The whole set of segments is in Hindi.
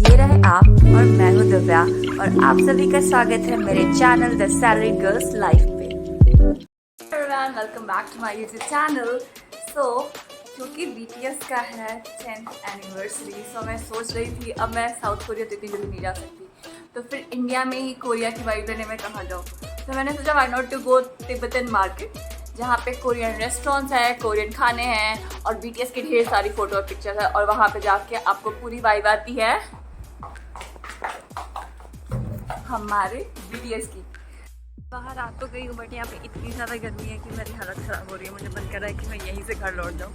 ये रहे आप और मैं हूँ दिव्या और आप सभी का स्वागत है मेरे channel the salaried girls life पे। Welcome back to my YouTube channel. So क्योंकि BTS का है 10th एनिवर्सरी, सो मैं सोच रही थी अब मैं साउथ कोरिया तो इतनी जल्दी नहीं जा सकती, तो फिर इंडिया में ही कोरिया की वाइब लेने में कहाँ जाऊँ। तो मैंने सोचा why not to go Tibetan market, जहाँ पे कोरियन रेस्टोरेंट्स हैं, कोरियन खाने हैं और BTS की ढेर सारी फोटो और पिक्चर्स है, और वहाँ पे जाके आपको पूरी वाइब आती है हमारे BTS की। बाहर आ तो गई हूँ बट यहाँ पे इतनी ज़्यादा गर्मी है कि मेरी हालत ख़राब हो रही है। मुझे मन कर रहा है कि मैं यहीं से घर लौट जाऊँ,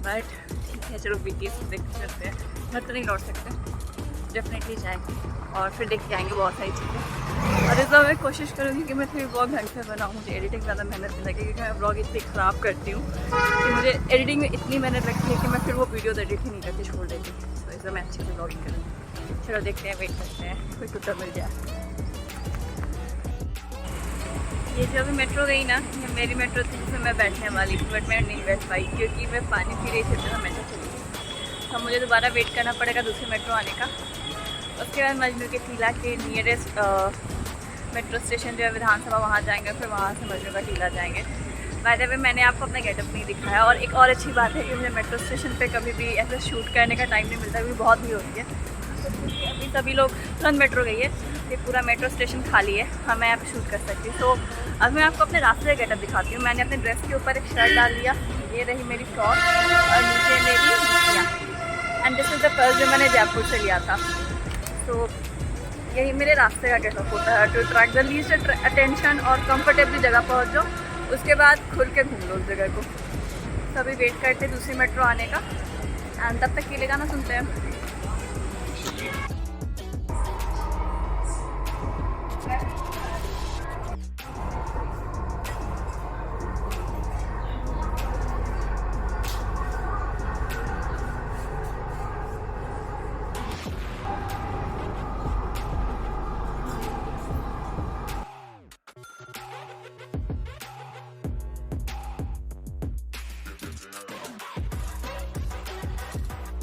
बट ठीक है चलो BTS देख करते हैं। घर तो नहीं लौट सकते, डेफिनेटली जाएंगे और फिर देख के आएंगे बहुत सारी चीज़ें। और इस बार मैं कोशिश करूँगी कि मैं थोड़ी ब्लॉग ढंग से बनाऊँ। मुझे एडिटिंग ज़्यादा मेहनत नहीं लगे क्योंकि मैं ब्लॉग इतनी ख़राब करती हूँ कि मुझे एडिटिंग में इतनी मेहनत लगती है कि मैं फिर वो वीडियो एडिट ही नहीं करके छोड़ देती। तो इस बार मैं अच्छे से ब्लॉगिंग करूँगी। चलो देखते हैं, वेट करते हैं कोई कुत्ता मिल जाए। ये जो अभी मेट्रो गई ना, ये मेरी मेट्रो थी जिसमें मैं बैठने वाली थी, बट मैं नहीं बैठ पाई क्योंकि मैं पानी पी रही थी तो मेट्रो चली गई। अब मुझे दोबारा वेट करना पड़ेगा दूसरे मेट्रो आने का। उसके बाद मजनू के टीला के नियरेस्ट मेट्रो स्टेशन जो है विधानसभा, वहाँ जाएंगे, फिर वहाँ से मजनू का टीला जाएंगे। बाय द वे मैंने आपको अपना गेटअप नहीं दिखाया, और एक और अच्छी बात है कि मुझे मेट्रो स्टेशन पे कभी भी ऐसे शूट करने का टाइम नहीं मिलता क्योंकि बहुत भीड़ होती है। तो अभी सभी लोग तुरंत मेट्रो गई है, ये पूरा मेट्रो स्टेशन खाली है, हाँ मैं यहाँ पे शूट कर सकती हूँ। तो अब मैं आपको अपने रास्ते का गेटअप दिखाती हूँ। मैंने अपने ड्रेस के ऊपर एक शर्ट डाल लिया, ये रही मेरी फ्रॉक और नीचे मेरी जूतियाँ, and this is the purse जो मैंने जयपुर से लिया था। तो यही मेरे रास्ते का गेटअप होता है, to attract the least attention और कंफर्टेबली जगह पहुँच जाओ, उसके बाद खुल के घूम लो उस जगह को। सभी वेट करते दूसरी मेट्रो आने का, एंड तब तक के लिए गाना सुनते हैं।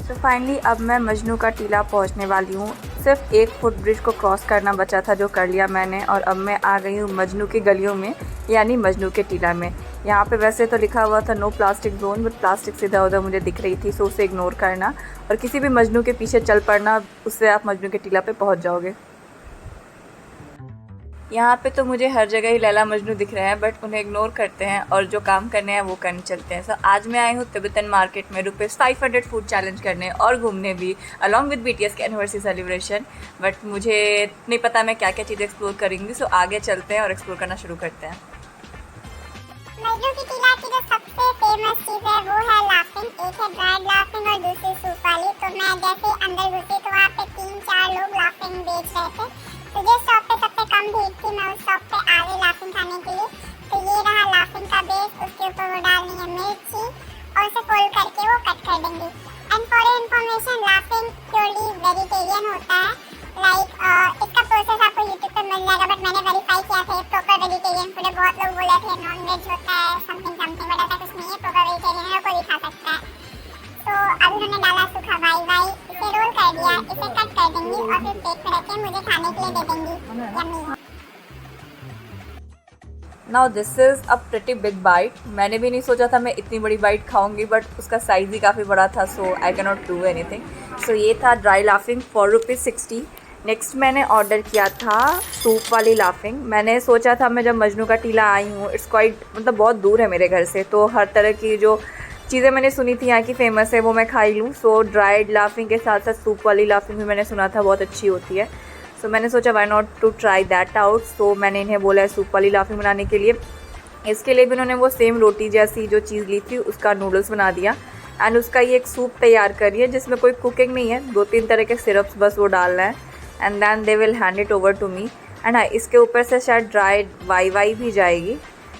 तो फाइनली अब मैं मजनू का टीला पहुंचने वाली हूँ। सिर्फ एक फुट ब्रिज को क्रॉस करना बचा था, जो कर लिया मैंने, और अब मैं आ गई हूँ मजनू की गलियों में, यानी मजनू के टीला में। यहाँ पे वैसे तो लिखा हुआ था no plastic zone, but plastic इधर उधर मुझे दिख रही थी, सो उसे इग्नोर करना और किसी भी मजनू के पीछे चल पड़ना, उससे आप मजनू के टीला पर पहुँच जाओगे। यहाँ पे तो मुझे हर जगह ही लैला मजनू दिख रहे हैं, बट उन्हें इग्नोर करते हैं और जो काम करने हैं वो करने चलते हैं। सो आज मैं आई हूँ तिब्बतन मार्केट में ₹500 फूड चैलेंज करने और घूमने भी, अलॉन्ग विद BTS के एनिवर्सरी सेलिब्रेशन। बट मुझे नहीं पता मैं क्या क्या चीज़ें एक्सप्लोर करूँगी, सो आगे चलते हैं और एक्सप्लोर करना शुरू करते हैं। मजनू की टीला की जो सबसे फेमस चीज़ है वो है लाफिंग। एक है ड्राइड लाफिंग और दूसरी सूप वाली। तो मैं जैसे अंदर घुसी तो वहाँ पे 3-4 लोग लाफिंग बेच रहे थे। तो जिस शॉप पे सबसे कम भीड़ थी मैं उस शॉप पे आ गई लाफिंग खाने के लिए। तो ये रहा लाफिंग का बेस, उसके ऊपर वो डालनी है मिर्ची और उसे फोल्ड करके वो कट कर देंगी। And for your information, laughing purely vegetarian होता है। इसका प्रोसेस आपको यूट्यूब पर मिल जाएगा, बट मैंने वेरीफाई किया था, ये प्रॉपर वेजिटेरियन फूड है। बहुत लोग बोले थे नॉन वेज होता है समथिंग, बट ऐसा कुछ नहीं है, प्रॉपर वेजिटेरियन है, कोई भी खा सकता है। तो अब उन्होंने डाला सूखा वाई, इसे रोल कर दिया, इसे कट कर देंगी और फिर प्लेट में रख के मुझे खाने के लिए दे देंगी। Yummy. Now this is a pretty big bite. मैंने भी नहीं सोचा था मैं इतनी बड़ी बाइट खाऊंगी, बट उसका साइज़ ही काफ़ी बड़ा था, so I can not do anything. So ये था ड्राई लाफिंग फॉर ₹60। नेक्स्ट मैंने ऑर्डर किया था सूप वाली लाफिंग। मैंने सोचा था मैं जब मजनू का टीला आई हूँ, इट्स क्वाइट मतलब बहुत दूर है मेरे घर से, तो हर तरह की जो चीज़ें मैंने सुनी थी यहाँ की फ़ेमस है वो मैं खाई लूँ। सो ड्राइड लाफिंग के साथ साथ सूप वाली लाफिंग भी मैंने सुना था बहुत अच्छी होती है। सो मैंने सोचा why not to try that out. So मैंने इन्हें बोला है सूप वाली लाफिंग बनाने के लिए। इसके लिए भी उन्होंने वो सेम रोटी जैसी जो चीज़ ली थी उसका नूडल्स बना दिया, एंड उसका ये एक सूप तैयार करी है जिसमें कोई कुकिंग नहीं है, 2-3 तरह के सिरप्स बस वो डालना है, and then they will hand it over to me. And हाँ, इसके ऊपर से शायद ड्राइड वाई भी जाएगी।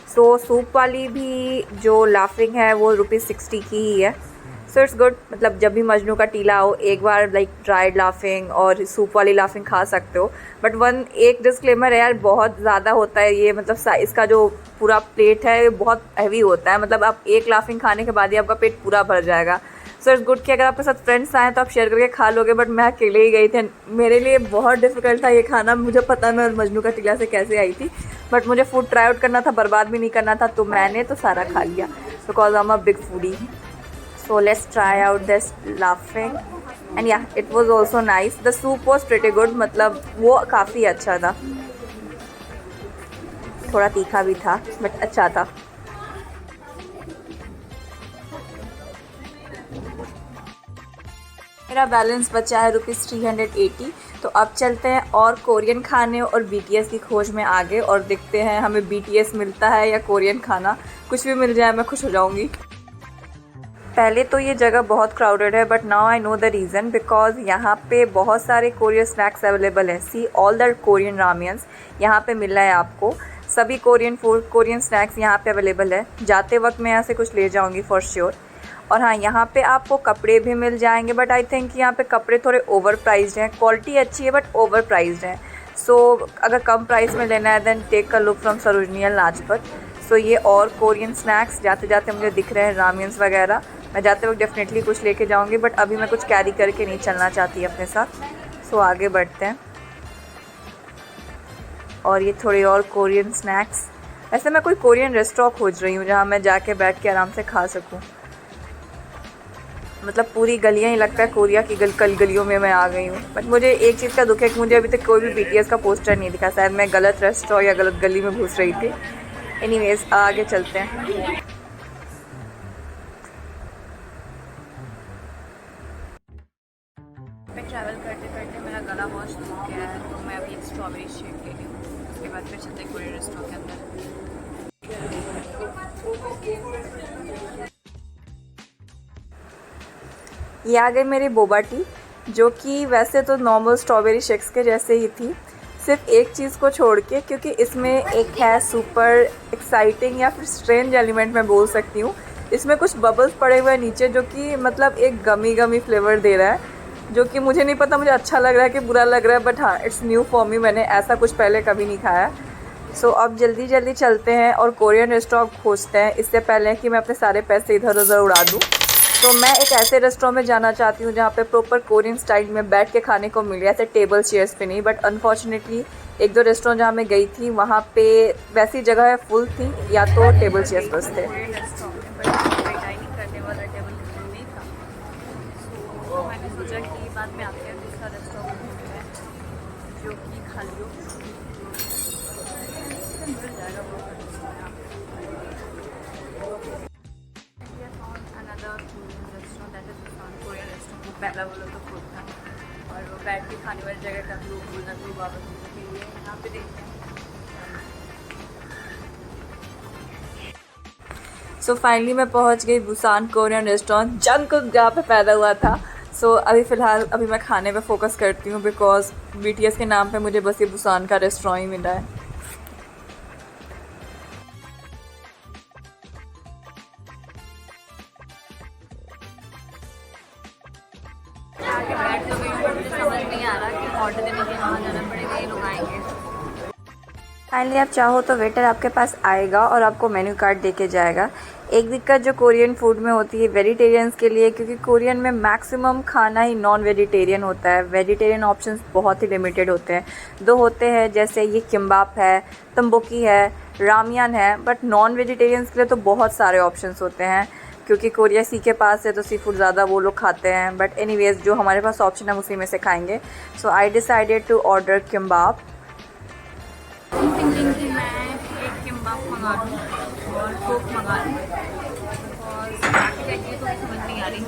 सो सूप वाली भी जो लाफिंग है वो ₹60 की ही है। सो इट्स गुड, मतलब जब भी मजनू का टीला हो एक बार लाइक ड्राइड लाफिंग और सूप वाली लाफिंग खा सकते हो। बट एक डिस्क्लेमर है यार, बहुत ज़्यादा होता है ये, मतलब साइज़ का जो पूरा प्लेट है बहुत हैवी होता है, मतलब आप एक लाफिंग खाने के बाद ही आपका पेट पूरा भर जाएगा। सो इट्स गुड कि अगर आपके साथ फ्रेंड्स आए तो आप शेयर करके खा लोगे, बट मैं अकेले ही गई थी। मेरे लिए बहुत डिफिकल्ट था ये खाना। मुझे पता है मैं मजनू का टीला से कैसे आई थी, बट मुझे फूड ट्राई आउट करना था, बर्बाद भी नहीं करना था, तो मैंने तो सारा खा लिया because I am a big foodie. So let's try out this laphing and yeah it was also nice. The soup was pretty good, मतलब वो काफ़ी अच्छा था, थोड़ा तीखा भी था बट अच्छा था। मेरा बैलेंस बचा है ₹380। तो अब चलते हैं और कोरियन खाने और BTS की खोज में आगे, और देखते हैं हमें BTS मिलता है या कोरियन खाना। कुछ भी मिल जाए मैं खुश हो जाऊंगी। पहले तो ये जगह बहुत क्राउडेड है, but now I know the reason, because यहाँ पे बहुत सारे कोरियन स्नैक्स अवेलेबल हैं। सी ऑल द कोरियन रामियंस यहाँ पे मिल रहा है आपको। सभी कोरियन फूड, कोरियन स्नैक्स यहाँ पे अवेलेबल है। जाते वक्त मैं यहाँ से कुछ ले जाऊँगी फॉर श्योर। और हाँ, यहाँ पे आपको कपड़े भी मिल जाएंगे, बट आई थिंक यहाँ पे कपड़े थोड़े ओवर प्राइज्ड हैं। क्वालिटी अच्छी है बट ओवर प्राइज्ड है। सो अगर कम प्राइस में लेना है then take a look from Sarojini Lajpat. So ये और कोरियन स्नैक्स जाते जाते मुझे दिख रहे हैं, रामियंस वगैरह। मैं जाते वक्त डेफिनेटली कुछ लेके जाऊँगी, बट अभी मैं कुछ कैरी करके नहीं चलना चाहती अपने साथ। सो आगे बढ़ते हैं। और ये थोड़े और कोरियन स्नैक्स। वैसे मैं कोई कोरियन रेस्टोरेंट खोज रही हूँ जहाँ मैं जाके बैठ के आराम से खा सकूँ। मतलब पूरी गलियाँ ही लगता है कोरिया की गलियों में मैं आ गई हूँ। बट मुझे एक चीज़ का दुख है कि मुझे अभी तक कोई भी BTS का पोस्टर नहीं दिखा। शायद मैं गलत रेस्टोरेंट या गलत गली में घुस रही थी। एनीवेज आगे चलते हैं। मैं ट्रैवल करते करते मेरा गला बहुत सूख गया है, तो मैं अभी एक स्ट्रॉबेरी शेक ले रही हूँ। उसके बाद फिर चलते हैं कोरियन रेस्टोरेंट के अंदर। ये आ गई मेरी बोबा टी, जो कि वैसे तो नॉर्मल स्ट्रॉबेरी शेक्स के जैसे ही थी, सिर्फ एक चीज़ को छोड़ के, क्योंकि इसमें एक है सुपर एक्साइटिंग या फिर स्ट्रेंज एलिमेंट मैं बोल सकती हूँ। इसमें कुछ बबल्स पड़े हुए हैं नीचे, जो कि मतलब एक गमी फ्लेवर दे रहा है, जो कि मुझे नहीं पता मुझे अच्छा लग रहा है कि बुरा लग रहा है, बट हाँ इट्स न्यू फॉर मी। मैंने ऐसा कुछ पहले कभी नहीं खाया। सो अब जल्दी जल्दी चलते हैं और कोरियन रेस्टोरेंट खोजते हैं, इससे पहले कि मैं अपने सारे पैसे इधर उधर उड़ा दूँ। तो मैं एक ऐसे रेस्टोरेंट में जाना चाहती हूँ जहाँ पे प्रॉपर कोरियन स्टाइल में बैठ के खाने को मिले, ऐसे टेबल चेयर्स पे नहीं। बट अनफॉर्चुनेटली एक दो रेस्टोरेंट जहाँ मैं गई थी वहाँ पे वैसी जगह फुल थी या तो टेबल चेयर्स बस थे। मैंने सोचा कि बाद में आते हैं दूसरा रेस्टोरेंट है जो कि खाली हो, मिल जाएगा वो। पहला बोलो तो खुद था, और वो बैठ के खाने वाली जगह का ग्लू वापस के लिए यहाँ पे देखते हैं। सो फाइनली मैं पहुँच गई बुसान कोरियन रेस्टोरेंट, जंगकुक जहाँ पे पैदा हुआ था। सो अभी फ़िलहाल मैं खाने पे फोकस करती हूँ, बिकॉज BTS के नाम पे मुझे बस ये बुसान का रेस्टोरेंट ही मिला है। फाइनली आप चाहो तो वेटर आपके पास आएगा और आपको मेन्यू कार्ड दे के जाएगा। एक दिक्कत जो कोरियन फूड में होती है वेजिटेरियंस के लिए, क्योंकि कोरियन में मैक्सिमम खाना ही नॉन वेजिटेरियन होता है। वेजिटेरियन ऑप्शंस बहुत ही लिमिटेड होते हैं। दो होते हैं, जैसे ये किम्बाप है, तंबोकी है, रामियन है, बट नॉन वेजिटेरियंस के लिए तो बहुत सारे ऑप्शंस होते हैं, क्योंकि कोरिया सी के पास है तो सी फूड ज़्यादा वो लोग खाते हैं। बट एनीवेज जो हमारे पास ऑप्शन है उसी में से खाएंगे। So I decided to order kimbap. Thinking कि मैं एक किम्बाप मंगा लूँ और कोक मंगा लूँ, और बाकी देखिए तो समझ नहीं आ रही।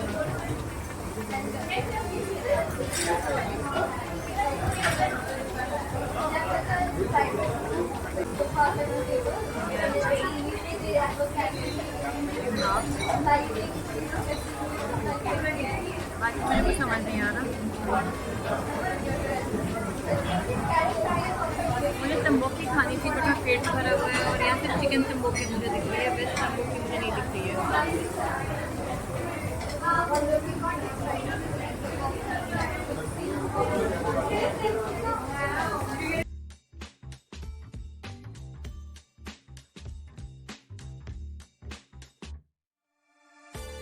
बाकी मेरे को समझ नहीं आ रहा। मुझे तंबोकी खानी थी बट मेरा पेट भरा हुआ है, और यहाँ से चिकन तंबोकी मुझे दिख रही है, वेज तंबोकी मुझे नहीं दिख रही है।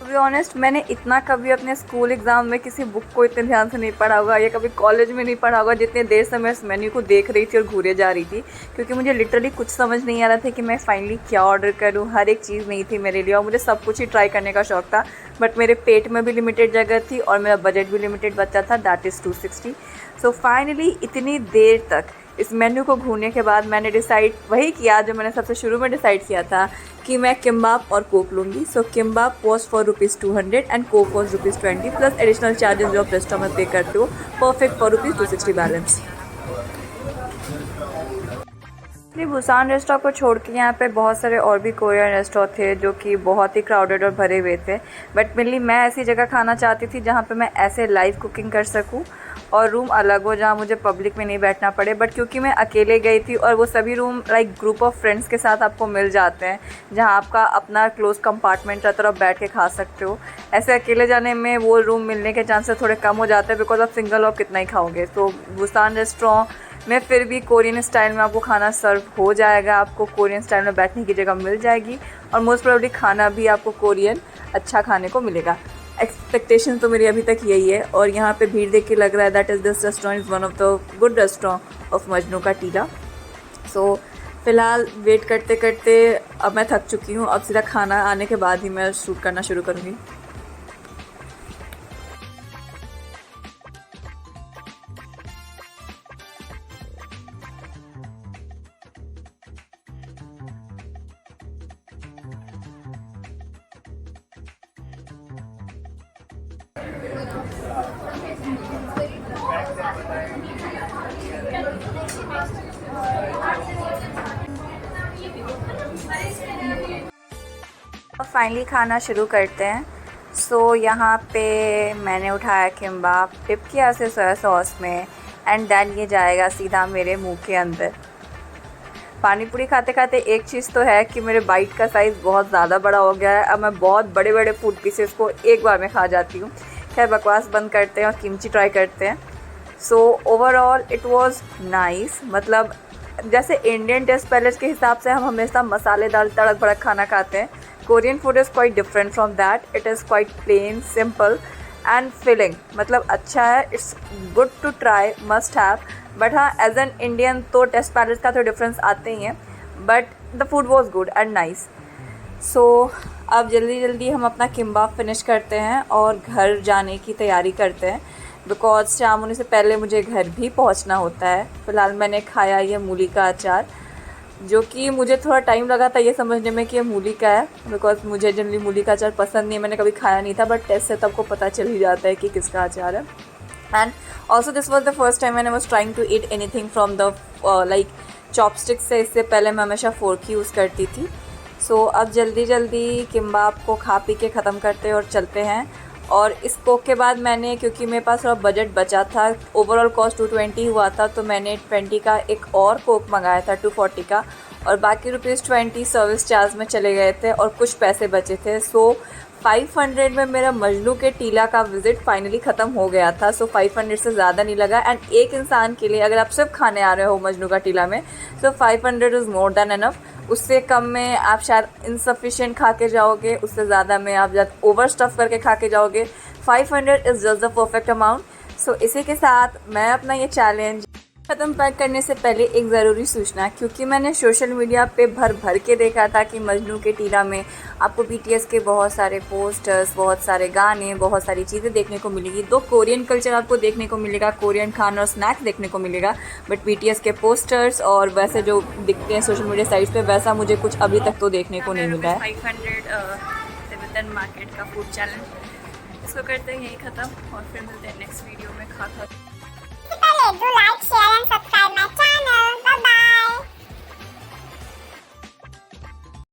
बी ऑनेस्ट मैंने इतना कभी अपने स्कूल एग्ज़ाम में किसी बुक को इतने ध्यान से नहीं पढ़ा होगा या कभी कॉलेज में नहीं पढ़ा होगा जितने देर से मैं इस मेन्यू को देख रही थी और घूरे जा रही थी, क्योंकि मुझे लिटरली कुछ समझ नहीं आ रहा था कि मैं फाइनली क्या ऑर्डर करूँ। हर एक चीज़ नहीं थी मेरे लिए और मुझे सब कुछ ही ट्राई करने का शौक़ था, बट मेरे पेट में भी लिमिटेड जगह थी और मेरा बजट भी लिमिटेड बचा था, दैट इज़ 260। सो फाइनली इतनी देर तक इस मेन्यू को घूरने के बाद मैंने डिसाइड वही किया जो मैंने सबसे शुरू में डिसाइड किया था कि मैं किम्बाप और कोक लूँगी। So kimbap was for ₹200 and coke was ₹20 plus additional charges जो आप रेस्टोरेंट में पे करते हो, perfect for ₹260 balance. Busan restaurant को छोड़ के यहाँ पे बहुत सारे और भी कोरियन रेस्टोरेंट थे जो कि बहुत ही क्राउडेड और भरे हुए थे, बट मेनली मैं ऐसी जगह खाना चाहती थी जहाँ पे मैं ऐसे लाइव कुकिंग कर सकूँ और रूम अलग हो जहाँ मुझे पब्लिक में नहीं बैठना पड़े। बट क्योंकि मैं अकेले गई थी और वो सभी room like group of friends के साथ आपको मिल जाते हैं जहाँ आपका अपना क्लोज कंपार्टमेंट रहता है और आप बैठ के खा सकते हो। ऐसे अकेले जाने में वो रूम मिलने के चांसेस थोड़े कम हो जाते हैं बिकॉज आप सिंगल और कितना ही खाओगे। तो बुसान रेस्टोरेंट में फिर भी कोरियन स्टाइल में आपको खाना सर्व हो जाएगा, आपको कोरियन स्टाइल में बैठने की जगह मिल जाएगी और मोस्ट प्रोबेबली खाना भी आपको कोरियन अच्छा खाने को मिलेगा। एक्सपेक्टेशन तो मेरी अभी तक यही है और यहाँ पे भीड़ देख के लग रहा है that is this restaurant is one of the good restaurant of Majnu का टीला। सो फ़िलहाल वेट करते करते अब मैं थक चुकी हूँ, अब सीधा खाना आने के बाद ही मैं शूट करना शुरू करूँगी। और फाइनली खाना शुरू करते हैं। सो यहाँ पे मैंने उठाया किम्बाप, डिप किया से सोया सॉस में एंड देन ये जाएगा सीधा मेरे मुंह के अंदर। पानी पूरी खाते खाते एक चीज़ तो है कि मेरे बाइट का साइज़ बहुत ज़्यादा बड़ा हो गया है, अब मैं बहुत बड़े बड़े फूड पीसेस को एक बार में खा जाती हूँ। खैर बकवास बंद करते हैं और किमची ट्राई करते हैं। So overall it was nice, मतलब जैसे इंडियन टेस्ट पैलेस के हिसाब से हम हमेशा मसालेदार तड़क भड़क खाना खाते हैं, Korean food is quite different from that. It is quite plain, simple and filling, मतलब अच्छा है, it's good to try, must have. But हाँ, एज एन इंडियन तो टेस्ट पैलेस का तो डिफरेंस आते ही हैं, but the food was good and nice. So अब जल्दी जल्दी हम अपना किम्बाप फिनिश करते हैं और घर जाने की तैयारी करते हैं बिकॉज शाम होने से पहले मुझे घर भी पहुंचना होता है। फ़िलहाल मैंने खाया ये मूली का अचार, जो कि मुझे थोड़ा टाइम लगा था ये समझने में कि ये मूली का है बिकॉज मुझे जनरली मूली का अचार पसंद नहीं है, मैंने कभी खाया नहीं था, बट टेस्ट से तब को पता चल ही जाता है कि किसका अचार है। And also this was the first time मैंने was trying to eat anything from the like chopstick से। इससे पहले मैं हमेशा फोर्क यूज़ करती थी। सो अब जल्दी जल्दी किम्बाप को खा पी के ख़त्म करते और चलते हैं। और इस कोक के बाद मैंने, क्योंकि मेरे पास थोड़ा बजट बचा था, ओवरऑल कॉस्ट 220 हुआ था, तो मैंने 20 का एक और कोक मंगाया था 240 का, और बाकी ₹20 सर्विस चार्ज में चले गए थे और कुछ पैसे बचे थे। सो 500 में मेरा मजनू के टीला का विज़िट फाइनली ख़त्म हो गया था। सो 500 से ज़्यादा नहीं लगा एंड एक इंसान के लिए अगर आप सिर्फ खाने आ रहे हो मजनू का टीला में, सो 500 इज़ मोर देन इनफ। उससे कम में आप शायद इनसफिशिएंट खा के जाओगे, उससे ज़्यादा में आप जब ओवर स्टफ़ करके खा के जाओगे। 500 is just the perfect amount. So इसी के साथ मैं अपना ये चैलेंज ख़त्म पैक करने से पहले एक ज़रूरी सूचना, क्योंकि मैंने सोशल मीडिया पे भर के देखा था कि मजनू के टीला में आपको BTS के बहुत सारे पोस्टर्स, बहुत सारे गाने, बहुत सारी चीज़ें देखने को मिलेगी। दो कोरियन कल्चर आपको देखने को मिलेगा, कोरियन खाना और स्नैक्स देखने को मिलेगा, बट BTS के पोस्टर्स और वैसे जो दिखते हैं सोशल मीडिया साइट्स पे, वैसा मुझे कुछ अभी तक तो देखने को नहीं मिला है। 500 मार्केट का फूड चैलेंज इसको करते हैं यही ख़त्म और फिर मिलते हैं नेक्स्ट वीडियो में। खा